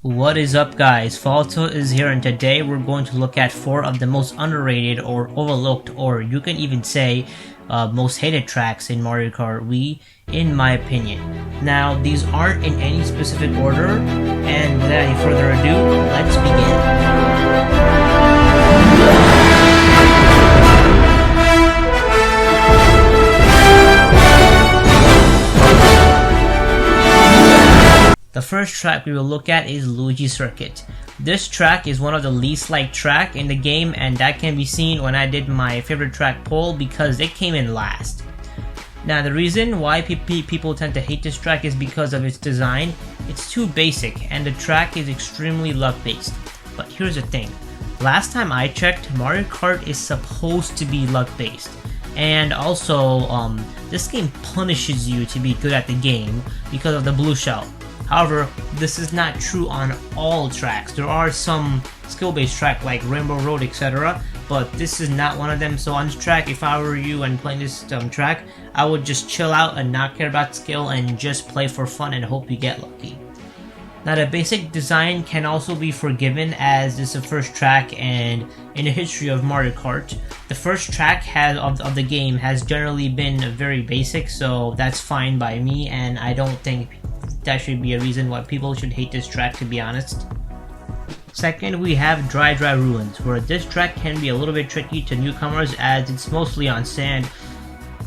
What is up, guys? Falto is here, and today we're going to look at 4 of the most underrated or overlooked, or you can even say most hated tracks in Mario Kart Wii, in my opinion. Now, these aren't in any specific order, and without any further ado, let's begin. The first track we will look at is Luigi Circuit. This track is one of the least liked track in the game, and that can be seen when I did my favorite track poll because it came in last. Now, the reason why people tend to hate this track is because of its design. It's too basic and the track is extremely luck based. But here's the thing, last time I checked, Mario Kart is supposed to be luck based. And also, this game punishes you to be good at the game because of the blue shell. However, this is not true on all tracks. There are some skill-based tracks like Rainbow Road, etc., but this is not one of them. So on this track, if I were you and playing this track, I would just chill out and not care about skill and just play for fun and hope you get lucky. Now, the basic design can also be forgiven as this is the first track, and in the history of Mario Kart, the first track of the game has generally been very basic, so that's fine by me, and I don't think that should be a reason why people should hate this track, to be honest. Second, we have Dry Ruins, where this track can be a little bit tricky to newcomers as it's mostly on sand,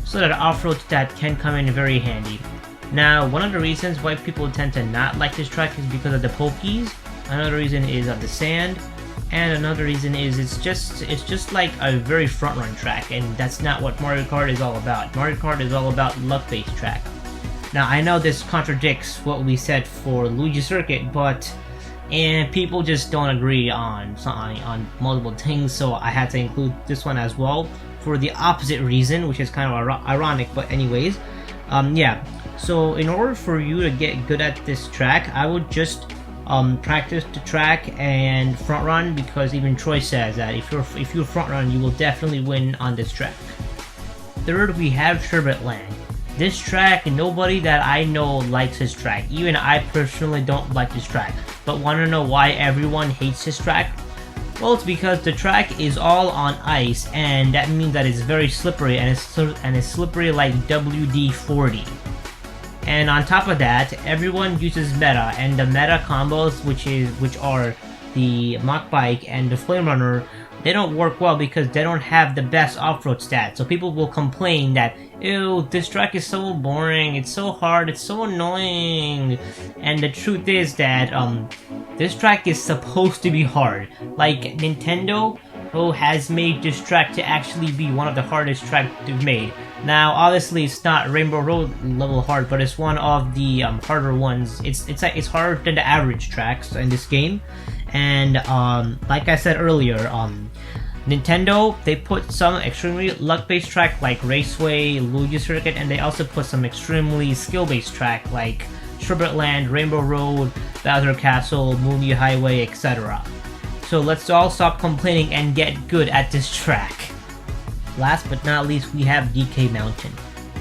so that off-road stat can come in very handy. Now, one of the reasons why people tend to not like this track is because of the pokies, another reason is of the sand, and another reason is it's just like a very front-run track, and that's not what Mario Kart is all about. Mario Kart is all about luck-based track. Now, I know this contradicts what we said for Luigi Circuit, and people just don't agree on multiple things, so I had to include this one as well for the opposite reason, which is kind of ironic, but anyways, yeah. So in order for you to get good at this track, I would just practice the track and front run, because even Troy says that if you front run, you will definitely win on this track. Third, we have Sherbet Land. This track, nobody that I know likes this track. Even I personally don't like this track. But want to know why everyone hates this track? Well, it's because the track is all on ice, and that means that it's very slippery, and it's slippery like WD-40. And on top of that, everyone uses meta, and the meta combos, which are the Mach Bike and the Flame Runner, they don't work well because they don't have the best off-road stats. So people will complain that, ew, this track is so boring, it's so hard, it's so annoying. And the truth is that this track is supposed to be hard. Like, Nintendo has made this track to actually be one of the hardest tracks they've made. Now, obviously, it's not Rainbow Road level hard, but it's one of the harder ones. It's harder than the average tracks in this game. And like I said earlier, Nintendo, they put some extremely luck-based track like Raceway, Luigi Circuit, and they also put some extremely skill-based track like Sherbet Land, Rainbow Road, Bowser Castle, Mooney Highway, etc. So let's all stop complaining and get good at this track. Last but not least, we have DK Mountain.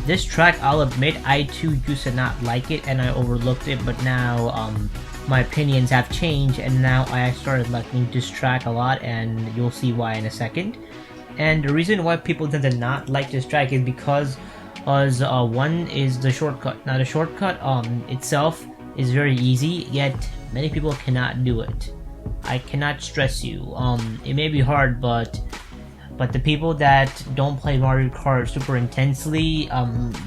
This track, I'll admit, I too used to not like it and I overlooked it, but now my opinions have changed, and now I started liking this track a lot, and you'll see why in a second. And the reason why people tend to not like this track is because one is the shortcut. Now, the shortcut itself is very easy, yet many people cannot do it. I cannot stress you. It may be hard, but the people that don't play Mario Kart super intensely,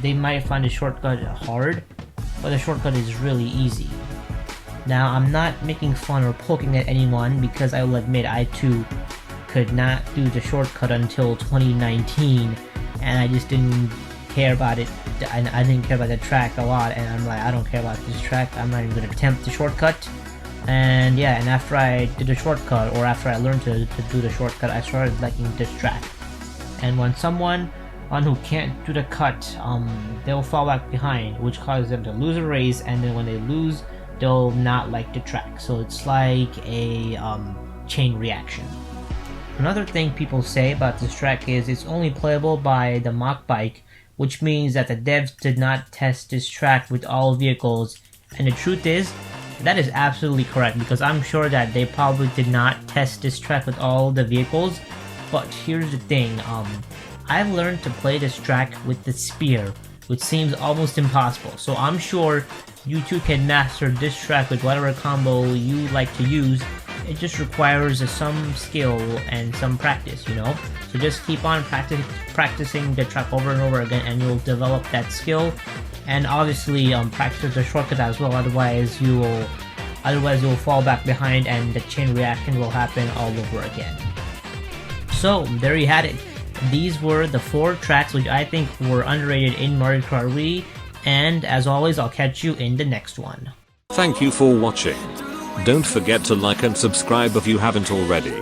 they might find the shortcut hard, but the shortcut is really easy. Now, I'm not making fun or poking at anyone, because I will admit I too could not do the shortcut until 2019, and I just didn't care about it. I didn't care about the track a lot, and I'm like, I don't care about this track, I'm not even going to attempt the shortcut. And yeah, and after I did the shortcut, or after I learned to do the shortcut, I started liking this track. And when someone who can't do the cut, they'll fall back behind, which causes them to lose a race, and then when they lose, they'll not like the track. So it's like a chain reaction. Another thing people say about this track is it's only playable by the Mach Bike, which means that the devs did not test this track with all vehicles, and the truth is, That is absolutely correct, because I'm sure that they probably did not test this track with all the vehicles. But here's the thing, I've learned to play this track with the spear, which seems almost impossible. So I'm sure you too can master this track with whatever combo you like to use. It just requires some skill and some practice, you know? So just keep on practicing the track over and over again, and you'll develop that skill. And obviously practice the shortcut as well, otherwise you'll fall back behind and the chain reaction will happen all over again. So there you had it. These were the 4 tracks which I think were underrated in Mario Kart Wii, and as always, I'll catch you in the next one. Thank you for watching. Don't forget to like and subscribe if you haven't already.